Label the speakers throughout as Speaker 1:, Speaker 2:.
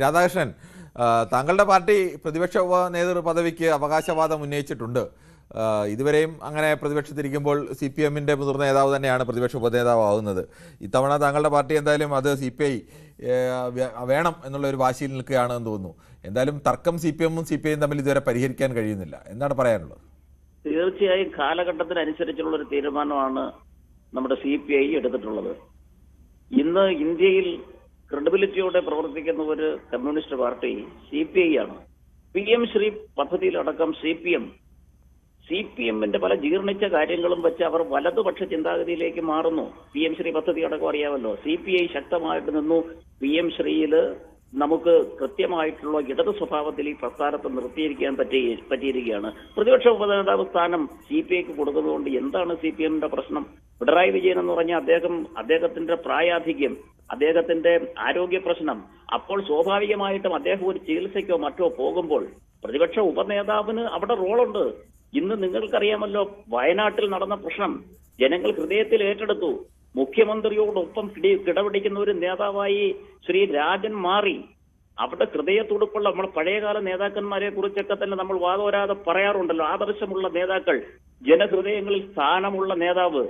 Speaker 1: രാധാകൃഷ്ണൻ, താങ്കളുടെ പാർട്ടി പ്രതിപക്ഷ നേതൃ പദവിക്ക് അവകാശവാദം ഉന്നയിച്ചിട്ടുണ്ട്. ഇതുവരെയും അങ്ങനെ പ്രതിപക്ഷത്തിരിക്കുമ്പോൾ CPM-ന്റെ മുതിർന്ന നേതാവ് തന്നെയാണ് പ്രതിപക്ഷ ഉപനേതാവാകുന്നത്. ഇത്തവണ താങ്കളുടെ പാർട്ടി എന്തായാലും അത് CPI വേണം എന്നുള്ള ഒരു വാശിയിൽ നിൽക്കുകയാണെന്ന് തോന്നുന്നു. എന്തായാലും തർക്കം CPM-ഉം CPI-യും തമ്മിൽ ഇതുവരെ പരിഹരിക്കാൻ കഴിയുന്നില്ല. എന്താണ് പറയാനുള്ളത്?
Speaker 2: തീർച്ചയായും കാലഘട്ടത്തിനനുസരിച്ചുള്ള ഒരു തീരുമാനമാണ് നമ്മുടെ CPI എടുത്തിട്ടുള്ളത്. ഇന്ന് ഇന്ത്യയിൽ ക്രെഡിബിലിറ്റിയോടെ പ്രവർത്തിക്കുന്ന ഒരു കമ്മ്യൂണിസ്റ്റ് പാർട്ടി CPI ആണ്. PM ശ്രീ പദ്ധതിയിലടക്കം CPM-ന്റെ പല ജീർണിച്ച കാര്യങ്ങളും വെച്ച് അവർ വലതുപക്ഷ ചിന്താഗതിയിലേക്ക് മാറുന്നു. PM ശ്രീ പദ്ധതി അടക്കം അറിയാമല്ലോ. CPI ശക്തമായിട്ട് നിന്നു. PM ശ്രീയിൽ നമുക്ക് കൃത്യമായിട്ടുള്ള ഇടതു സ്വഭാവത്തിൽ ഈ പ്രസ്ഥാനത്തെ നിർത്തിയിരിക്കാൻ പറ്റിയിരിക്കുകയാണ്. പ്രതിപക്ഷ ഉപനേതാവ് സ്ഥാനം CPIക്ക് കൊടുക്കുന്നതുകൊണ്ട് എന്താണ് CPM-ന്റെ പ്രശ്നം? പിണറായി വിജയൻ എന്ന് പറഞ്ഞ അദ്ദേഹത്തിന്റെ പ്രായാധിക്യം, അദ്ദേഹത്തിന്റെ ആരോഗ്യ പ്രശ്നം, അപ്പോൾ സ്വാഭാവികമായിട്ടും അദ്ദേഹം ഒരു ചികിത്സയ്ക്കോ മറ്റോ പോകുമ്പോൾ പ്രതിപക്ഷ ഉപനേതാവിന് അവിടെ റോളുണ്ട്. ഇന്ന് നിങ്ങൾക്കറിയാമല്ലോ, വയനാട്ടിൽ നടന്ന പ്രശ്നം ജനങ്ങൾ ഹൃദയത്തിൽ ഏറ്റെടുത്തു. മുഖ്യമന്ത്രിയോടൊപ്പം കിടപിടിക്കുന്ന ഒരു നേതാവായി ശ്രീ രാജൻ മാറി. അവിടെ ഹൃദയത്തുടുപ്പുള്ള നമ്മൾ പഴയകാല നേതാക്കന്മാരെ കുറിച്ചൊക്കെ തന്നെ നമ്മൾ വാദോരാതെ പറയാറുണ്ടല്ലോ. ആദർശമുള്ള നേതാക്കൾ, ജനഹൃദയങ്ങളിൽ സ്ഥാനമുള്ള നേതാവ്.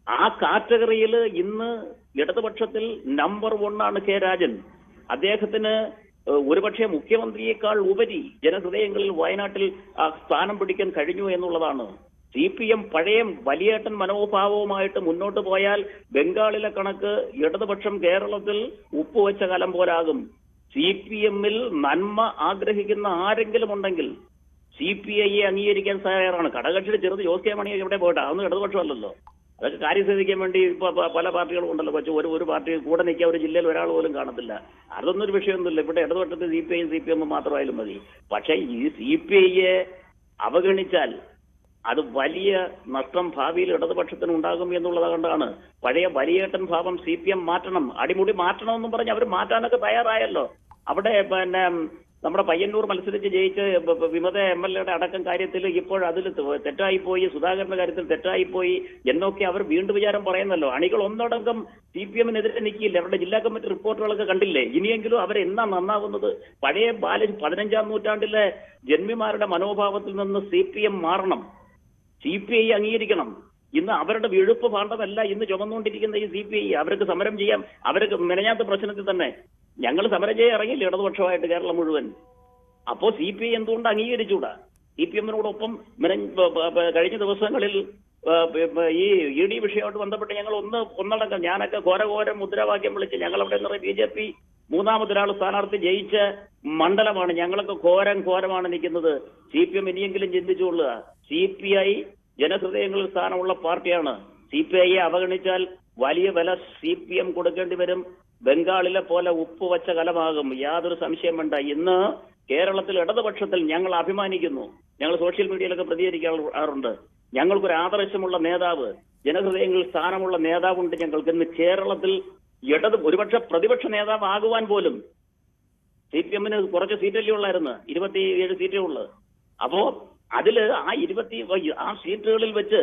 Speaker 2: ആ കാറ്റഗറിയിൽ ഇന്ന് ഇടതുപക്ഷത്തിൽ നമ്പർ 1 ആണ് കെ രാജൻ. അദ്ദേഹത്തിന് ഒരുപക്ഷെ മുഖ്യമന്ത്രിയേക്കാൾ ഉപരി ജനഹൃദയങ്ങളിൽ വയനാട്ടിൽ സ്ഥാനം പിടിക്കാൻ കഴിഞ്ഞു എന്നുള്ളതാണ്. CPM പഴയ വലിയേട്ടൻ മനോഭാവവുമായിട്ട് മുന്നോട്ട് പോയാൽ ബംഗാളിലെ കണക്ക് ഇടതുപക്ഷം കേരളത്തിൽ ഉപ്പുവെച്ച കലം പോലാകും. CPM-ൽ നന്മ ആഗ്രഹിക്കുന്ന ആരെങ്കിലും ഉണ്ടെങ്കിൽ CPI-യെ അംഗീകരിക്കാൻ തയ്യാറാണ്. ഘടകകക്ഷിയുടെ ചെറുത് ജോസ് കെ മണി എവിടെ പോയിട്ട് അതൊന്നും ഇടതുപക്ഷമല്ലല്ലോ. അതൊക്കെ കാര്യസാധിക്കാൻ വേണ്ടി ഇപ്പൊ പല പാർട്ടികളും ഉണ്ടല്ലോ. പക്ഷെ ഒരു പാർട്ടി കൂടെ നിൽക്കാൻ ഒരു ജില്ലയിൽ ഒരാൾ പോലും കാണത്തില്ല. അതൊന്നും ഒരു വിഷയമൊന്നുമില്ല. ഇവിടെ ഇടതുപക്ഷത്തിൽ CPI-യും CPM-ഉം മാത്രമായാലും മതി. പക്ഷെ ഈ CPI-യെ അവഗണിച്ചാൽ അത് വലിയ നഷ്ടം ഭാവിയിൽ ഇടതുപക്ഷത്തിന് ഉണ്ടാകും എന്നുള്ളത് കൊണ്ടാണ് പഴയ വലിയേട്ടൻ ഭാവം CPM മാറ്റണം, അടിമുടി മാറ്റണമെന്നും പറഞ്ഞ് അവർ മാറ്റാനൊക്കെ തയ്യാറായല്ലോ. അവിടെ നമ്മുടെ പയ്യന്നൂർ മത്സരിച്ച് ജയിച്ച് വിമത MLA-യുടെ അടക്കം കാര്യത്തിൽ ഇപ്പോൾ അതിൽ തെറ്റായിപ്പോയി, സുധാകരന്റെ കാര്യത്തിൽ തെറ്റായിപ്പോയി എന്നൊക്കെ അവർ വീണ്ടും വിചാരം പറയുന്നല്ലോ. അണികൾ ഒന്നടങ്കം CPM-നെതിരെ നിൽക്കില്ല. അവരുടെ ജില്ലാ കമ്മിറ്റി റിപ്പോർട്ടുകളൊക്കെ കണ്ടില്ലേ? ഇനിയെങ്കിലും അവരെന്നാ നന്നാവുന്നത്? പഴയ 15-ാം നൂറ്റാണ്ടിലെ ജന്മിമാരുടെ മനോഭാവത്തിൽ നിന്ന് CPM മാറണം, CPI അംഗീകരിക്കണം. ഇന്ന് അവരുടെ വിഴുപ്പ് പാണ്ഡമല്ല ഇന്ന് ചുമന്നുകൊണ്ടിരിക്കുന്ന ഈ CPI. അവർക്ക് സമരം ചെയ്യാം. അവർക്ക് മെനഞ്ഞാത്ത പ്രശ്നത്തിൽ തന്നെ ഞങ്ങൾ സമരം ചെയ്യാൻ ഇറങ്ങിയില്ല ഇടതുപക്ഷമായിട്ട് കേരളം മുഴുവൻ. അപ്പോ CPI എന്തുകൊണ്ട് അംഗീകരിച്ചുകൂടാ? CPM-നോടൊപ്പം കഴിഞ്ഞ ദിവസങ്ങളിൽ ഈ ED വിഷയമായിട്ട് ബന്ധപ്പെട്ട് ഞങ്ങൾ ഒന്നടങ്കം ഞാനൊക്കെ ഘോരഘോരം മുദ്രാവാക്യം വിളിച്ച് ഞങ്ങളവിടെ നിന്ന് BJP മൂന്നാമതൊരാൾ സ്ഥാനാർത്ഥി ജയിച്ച മണ്ഡലമാണ്. ഞങ്ങളൊക്കെ ഘോരമാണ് നിൽക്കുന്നത്. CPM ഇനിയെങ്കിലും ചിന്തിച്ചുകൊള്ളുക. CPI ജനഹൃദയങ്ങളിൽ സ്ഥാനമുള്ള പാർട്ടിയാണ്. CPI-യെ അവഗണിച്ചാൽ വലിയ വില CPM കൊടുക്കേണ്ടി വരും. ബംഗാളിലെ പോലെ ഉപ്പുവച്ച കലമാകും, യാതൊരു സംശയം വേണ്ട. ഇന്ന് കേരളത്തിൽ ഇടതുപക്ഷത്തിൽ ഞങ്ങൾ അഭിമാനിക്കുന്നു. ഞങ്ങൾ സോഷ്യൽ മീഡിയയിലൊക്കെ പ്രതികരിക്കാറുണ്ട്. ഞങ്ങൾക്കൊരു ആദർശമുള്ള നേതാവ്, ജനഹൃദയങ്ങളിൽ സ്ഥാനമുള്ള നേതാവുണ്ട് ഞങ്ങൾക്ക്. ഇന്ന് കേരളത്തിൽ ഒരുപക്ഷെ പ്രതിപക്ഷ നേതാവ് ആകുവാൻ പോലും CPM-ന് കുറച്ച് സീറ്റല്ലേ ഉള്ളായിരുന്നു, 27 സീറ്റേ ഉള്ളു. അപ്പോ അതില് ആ സീറ്റുകളിൽ വെച്ച്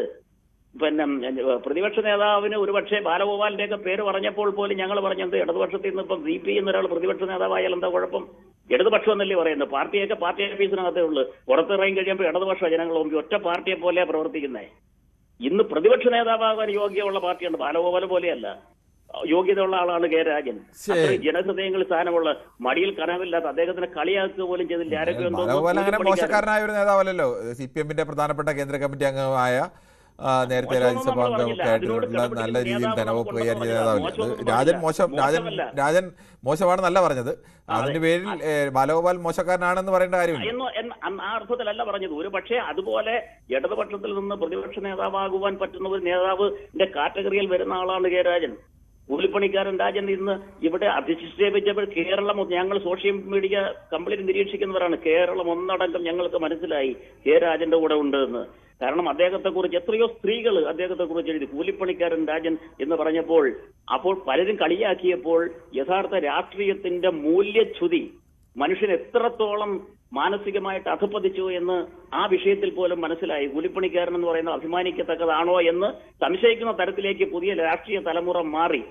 Speaker 2: പ്രതിപക്ഷ നേതാവിന് ഒരുപക്ഷെ ബാലഗോപാലിന്റെ ഒക്കെ പേര് പറഞ്ഞപ്പോൾ പോലും ഞങ്ങൾ പറഞ്ഞത് ഇടതുപക്ഷത്തിൽ നിന്ന് ഇപ്പം CPI എന്നൊരാൾ പ്രതിപക്ഷ നേതാവായാൽ എന്താ കുഴപ്പം? ഇടതുപക്ഷം എന്നല്ലേ പറയുന്നത്. പാർട്ടി ഓഫീസിനകത്തേ ഉള്ളൂ. പുറത്തിറങ്ങി കഴിയുമ്പോൾ ഇടതുപക്ഷ ജനങ്ങൾ ഒറ്റ പാർട്ടിയെ പോലെയാ പ്രവർത്തിക്കുന്നത്. ഇന്ന് പ്രതിപക്ഷ നേതാവാകാൻ യോഗ്യമുള്ള പാർട്ടിയാണ്. ബാലഗോപാൽ പോലെയല്ല, യോഗ്യതയുള്ള ആളാണ് കെ രാജൻ. ജനഹൃദയങ്ങളിൽ സ്ഥാനമുള്ള, മടിയിൽ കനവില്ലാത്ത, അദ്ദേഹത്തിന് കളിയാക്കുക പോലും ചെയ്തില്ല.
Speaker 1: അങ്ങനെ മോശക്കാരനായ ഒരു നേതാവല്ലോ. CPM-ന്റെ പ്രധാനപ്പെട്ട കേന്ദ്ര കമ്മിറ്റി അംഗമായ നേരത്തെ രാജ്യസഭാ അംഗമൊക്കെ ആയിട്ടുള്ള നല്ല രീതിയിൽ ധനവകുപ്പ് കൈകാര്യം ചെയ്ത നേതാവില്ല. രാജൻ മോശമാണെന്നല്ല പറഞ്ഞത്. അതിന്റെ പേരിൽ ബാലഗോപാൽ മോശക്കാരനാണെന്ന് പറയേണ്ട കാര്യമില്ല.
Speaker 2: ആ അർത്ഥത്തിലല്ല പറഞ്ഞത്. ഒരു പക്ഷേ അതുപോലെ ഇടതുപക്ഷത്തിൽ നിന്ന് പ്രതിപക്ഷ നേതാവാകുവാൻ പറ്റുന്ന ഒരു നേതാവിന്റെ കാറ്റഗറിയിൽ വരുന്ന ആളാണ് കെ രാജൻ. കൂലിപ്പണിക്കാരൻ രാജൻ ഇന്ന് ഇവിടെ അധിക്ഷേപിച്ചപ്പോൾ കേരളം, ഞങ്ങൾ സോഷ്യൽ മീഡിയ കംപ്ലീറ്റ് നിരീക്ഷിക്കുന്നവരാണ്. കേരളം ഒന്നടങ്കം ഞങ്ങൾക്ക് മനസ്സിലായി കെ രാജന്റെ കൂടെ ഉണ്ട് എന്ന്. കാരണം അദ്ദേഹത്തെക്കുറിച്ച് എത്രയോ സ്ത്രീകൾ അദ്ദേഹത്തെക്കുറിച്ച് എഴുതി. കൂലിപ്പണിക്കാരൻ രാജൻ എന്ന് പറഞ്ഞപ്പോൾ അപ്പോൾ പലരും കളിയാക്കിയപ്പോൾ യഥാർത്ഥ രാഷ്ട്രീയത്തിന്റെ മൂല്യച്യുതി മനുഷ്യൻ എത്രത്തോളം മാനസികമായിട്ട് അധപ്പതിച്ചു എന്ന് ആ വിഷയത്തിൽ പോലും മനസ്സിലായി. കൂലിപ്പണിക്കാരൻ എന്ന് പറയുന്നത് അഭിമാനിക്കത്തക്കതാണോ എന്ന് സംശയിക്കുന്ന തരത്തിലേക്ക് പുതിയ രാഷ്ട്രീയ തലമുറ മാറി.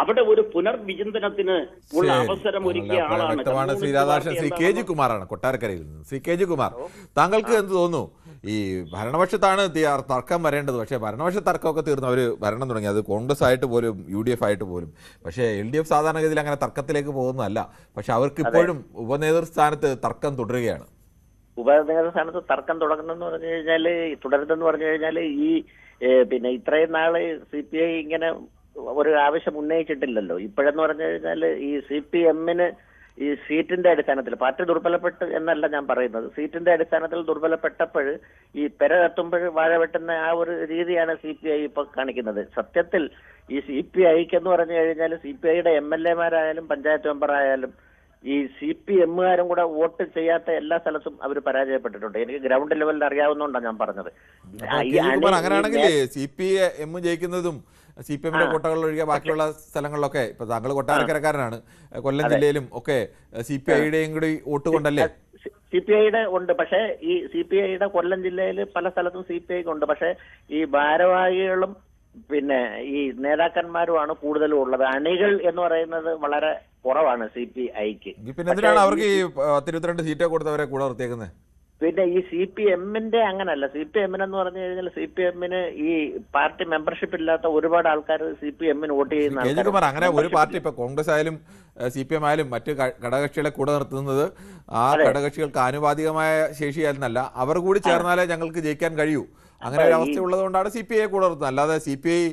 Speaker 2: അവിടെ ഒരു പുനർവിചിന്തനത്തിന് ഉള്ള അവസരം ഒരുക്കിയ ആളാണ്.
Speaker 1: വ്യക്തമാണ്. ശ്രീ രാധാകൃഷ്ണൻ, ശ്രീ കെ ജി കുമാറാണ് കൊട്ടാരക്കരയിൽ നിന്ന്. ശ്രീ കെ ജി കുമാർ, താങ്കൾക്ക് എന്ത് തോന്നുന്നു? ഈ ഭരണപക്ഷത്താണ് തർക്കം വരേണ്ടത്, പക്ഷേ ഭരണപക്ഷ തർക്കമൊക്കെ തീർന്നു, അവർ ഭരണം തുടങ്ങി, അത് കോൺഗ്രസ് ആയിട്ട് പോലും UDF ആയിട്ട് പോലും. പക്ഷേ LDF സാധാരണഗതിയിൽ അങ്ങനെ തർക്കത്തിലേക്ക് പോകുന്നതല്ല. പക്ഷെ അവർക്ക് ഇപ്പോഴും ഉപനേതൃസ്ഥാനത്ത് തർക്കം തുടരുകയാണ്.
Speaker 3: ഉപനേതൃസ്ഥാനത്ത് തർക്കം തുടങ്ങുന്നെന്ന് പറഞ്ഞു കഴിഞ്ഞാൽ, തുടരുന്നെന്ന് പറഞ്ഞു കഴിഞ്ഞാൽ ഈ പിന്നെ ഇത്രയും നാള് CPI ഇങ്ങനെ ഒരു ആവശ്യം ഉന്നയിച്ചിട്ടില്ലല്ലോ. ഇപ്പോഴെന്ന് പറഞ്ഞു കഴിഞ്ഞാൽ ഈ CPM-ന് ഈ സീറ്റിന്റെ അടിസ്ഥാനത്തിൽ പാർട്ടി ദുർബലപ്പെട്ട് എന്നല്ല ഞാൻ പറയുന്നത്, സീറ്റിന്റെ അടിസ്ഥാനത്തിൽ ദുർബലപ്പെട്ടപ്പോൾ ഈ പെര കത്തുമ്പോൾ വാഴ വെട്ടുന്ന ആ ഒരു രീതിയാണ് CPI ഇപ്പൊ കാണിക്കുന്നത്. സത്യത്തിൽ ഈ CPIക്ക് എന്ന് പറഞ്ഞു കഴിഞ്ഞാൽ CPIയുടെ MLA-മാരായാലും പഞ്ചായത്ത് മെമ്പറായാലും ഈ CPM-കാരും കൂടെ വോട്ട് ചെയ്യാത്ത എല്ലാ സ്ഥലത്തും അവർ പരാജയപ്പെട്ടിട്ടുണ്ട്. എനിക്ക് ഗ്രൗണ്ട് ലെവലിൽ അറിയാവുന്നതുകൊണ്ടാണ് ഞാൻ പറഞ്ഞത്.
Speaker 1: അങ്ങനെയാണെങ്കിൽ CPM ജയിക്കുന്നതും CPM-ന്റെ കോട്ടകളിൽ ഒഴികെ ബാക്കിയുള്ള സ്ഥലങ്ങളിലൊക്കെ, ഇപ്പൊ താങ്കൾ കൊട്ടാരക്കരക്കാരനാണ്, കൊല്ലം ജില്ലയിലും ഒക്കെ CPI-യുടെയും കൂടി വോട്ട് കൊണ്ടല്ലേ?
Speaker 3: CPI-യുടെ ഉണ്ട്, പക്ഷേ ഈ CPI-യുടെ കൊല്ലം ജില്ലയിൽ പല സ്ഥലത്തും CPI ഉണ്ട്. പക്ഷേ ഈ ഭാരവാഹികളും പിന്നെ ഈ നേതാക്കന്മാരുമാണ് കൂടുതലും ഉള്ളത്. അണികൾ എന്ന് പറയുന്നത് വളരെ കുറവാണ് CPI-ക്ക്.
Speaker 1: പിന്നെ എന്തിനാണ് അവർക്ക് ഈ 22 സീറ്റ് കൊടുത്തവരെ കൂടെ നിർത്തിയേക്കുന്നത്?
Speaker 3: പിന്നെ ഈ CPM-ന്റെ അങ്ങനല്ല. CPM-നെന്ന് പറഞ്ഞു കഴിഞ്ഞാൽ CPM-ന് ഈ പാർട്ടി മെമ്പർഷിപ്പ് ഇല്ലാത്ത ഒരുപാട് ആൾക്കാർ CPM-ന് വോട്ട് ചെയ്യുന്ന
Speaker 1: കേജ്രിമാർ അങ്ങനെ ഒരു പാർട്ടി, ഇപ്പൊ കോൺഗ്രസ് ആയാലും CPM ആയാലും മറ്റ് ഘടകകക്ഷികളെ കൂടെ നിർത്തുന്നത് ആ ഘടകകക്ഷികൾക്ക് ആനുപാതികമായ ശേഷിയായിരുന്നല്ല, അവർ കൂടി ചേർന്നാലേ ഞങ്ങൾക്ക് ജയിക്കാൻ കഴിയൂ, അങ്ങനെ ഒരു അവസ്ഥ ഉള്ളതുകൊണ്ടാണ് CPI കൂടെ നിർത്തുന്നത്. അല്ലാതെ CPI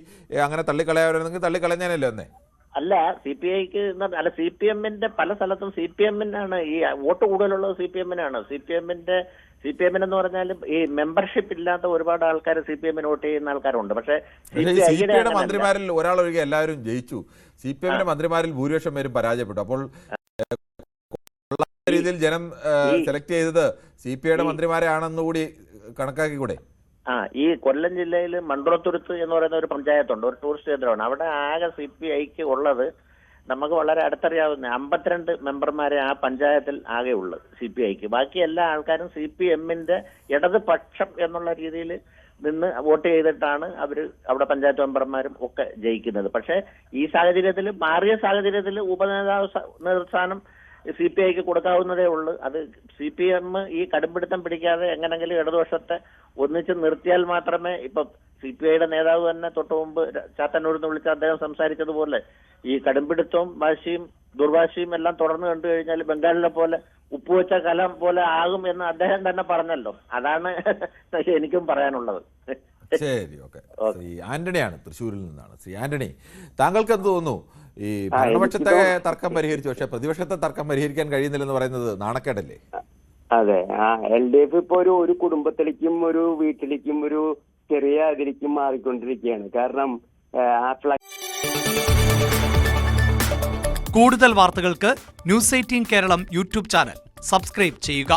Speaker 1: അങ്ങനെ തള്ളിക്കളയായിരുന്നെങ്കിൽ തള്ളിക്കളഞ്ഞാനല്ലോ എന്നേ.
Speaker 3: അല്ല, CPI-ക്ക് അല്ല, CPM-ന്റെ പല സ്ഥലത്തും CPM-നാണ് ഈ വോട്ട് കൂടുതലുള്ളത്. CPM-നാണ്. CPM-എന്ന് പറഞ്ഞാൽ ഈ മെമ്പർഷിപ്പ് ഇല്ലാത്ത ഒരുപാട് ആൾക്കാർ CPM-ന് വോട്ട് ചെയ്യുന്ന ആൾക്കാരുണ്ട്. പക്ഷേ
Speaker 1: CPI-യുടെ മന്ത്രിമാരിൽ ഒരാളൊഴികെ എല്ലാവരും ജയിച്ചു. CPM-ന്റെ മന്ത്രിമാരിൽ ഭൂരിപക്ഷം പേരും പരാജയപ്പെട്ടു. അപ്പോൾ രീതിയിൽ ജനം സെലക്ട് ചെയ്തത് CPI-യുടെ മന്ത്രിമാരെ ആണെന്നുകൂടി കണക്കാക്കിക്കൂടെ?
Speaker 3: ഈ കൊല്ലം ജില്ലയിൽ മൺകുളത്തുരുത്ത് എന്ന് പറയുന്ന ഒരു പഞ്ചായത്തുണ്ട്, ഒരു ടൂറിസ്റ്റ് കേന്ദ്രമാണ്. അവിടെ ആകെ CPI-ക്ക് ഉള്ളത് നമുക്ക് വളരെ അടുത്തറിയാവുന്ന 52 മെമ്പർമാരെ ആ പഞ്ചായത്തിൽ ആകെ ഉള്ളത് CPI-ക്ക്. ബാക്കി എല്ലാ ആൾക്കാരും CPM-ന്റെ ഇടതുപക്ഷം എന്നുള്ള രീതിയിൽ നിന്ന് വോട്ട് ചെയ്തിട്ടാണ് അവർ അവിടെ പഞ്ചായത്ത് മെമ്പർമാരും ഒക്കെ ജയിക്കുന്നത്. പക്ഷേ ഈ സാഹചര്യത്തിൽ, മാറിയ സാഹചര്യത്തിൽ നേതൃസ്ഥാനം CPI-ക്ക് കൊടുക്കാവുന്നതേ ഉള്ളൂ. അത് CPM ഈ കടുംപിടുത്തം പിടിക്കാതെ എങ്ങനെങ്കിലും ഇടതുപക്ഷത്തെ ഒന്നിച്ച് നിർത്തിയാൽ മാത്രമേ, ഇപ്പൊ CPI-യുടെ നേതാവ് തന്നെ തൊട്ടു മുമ്പ് ചാത്തന്നൂരിൽ നിന്ന് വിളിച്ച് അദ്ദേഹം സംസാരിച്ചതുപോലെ ഈ കടുംപിടുത്തവും വാശിയും ദുർവാശിയും എല്ലാം തുടർന്ന് കണ്ടു കഴിഞ്ഞാൽ ബംഗാളിലെ പോലെ ഉപ്പുവെച്ച കലം പോലെ ആകും എന്ന് അദ്ദേഹം തന്നെ പറഞ്ഞല്ലോ. അതാണ് എനിക്കും പറയാനുള്ളത്.
Speaker 1: ശരി, ഓക്കെ. ശ്രീ ആന്റണിയാണ് തൃശ്ശൂരിൽ നിന്നാണ്. ശ്രീ ആന്റണി, താങ്കൾക്ക് എന്ത് തോന്നുന്നു? ഈ ഭരണപക്ഷത്തെ തർക്കം പരിഹരിച്ചു, പക്ഷെ പ്രതിപക്ഷത്തെ തർക്കം പരിഹരിക്കാൻ കഴിയുന്നില്ലെന്ന് പറയുന്നത് നാണക്കേടല്ലേ?
Speaker 4: അതെ, LDF ഇപ്പൊ ഒരു കുടുംബത്തിലേക്കും ഒരു വീട്ടിലേക്കും ഒരു ചെറിയ അതിലേക്കും മാറിക്കൊണ്ടിരിക്കുകയാണ്. കാരണം
Speaker 5: കൂടുതൽ വാർത്തകൾക്ക് News 18 Keralam YouTube channel subscribe ചെയ്യുക.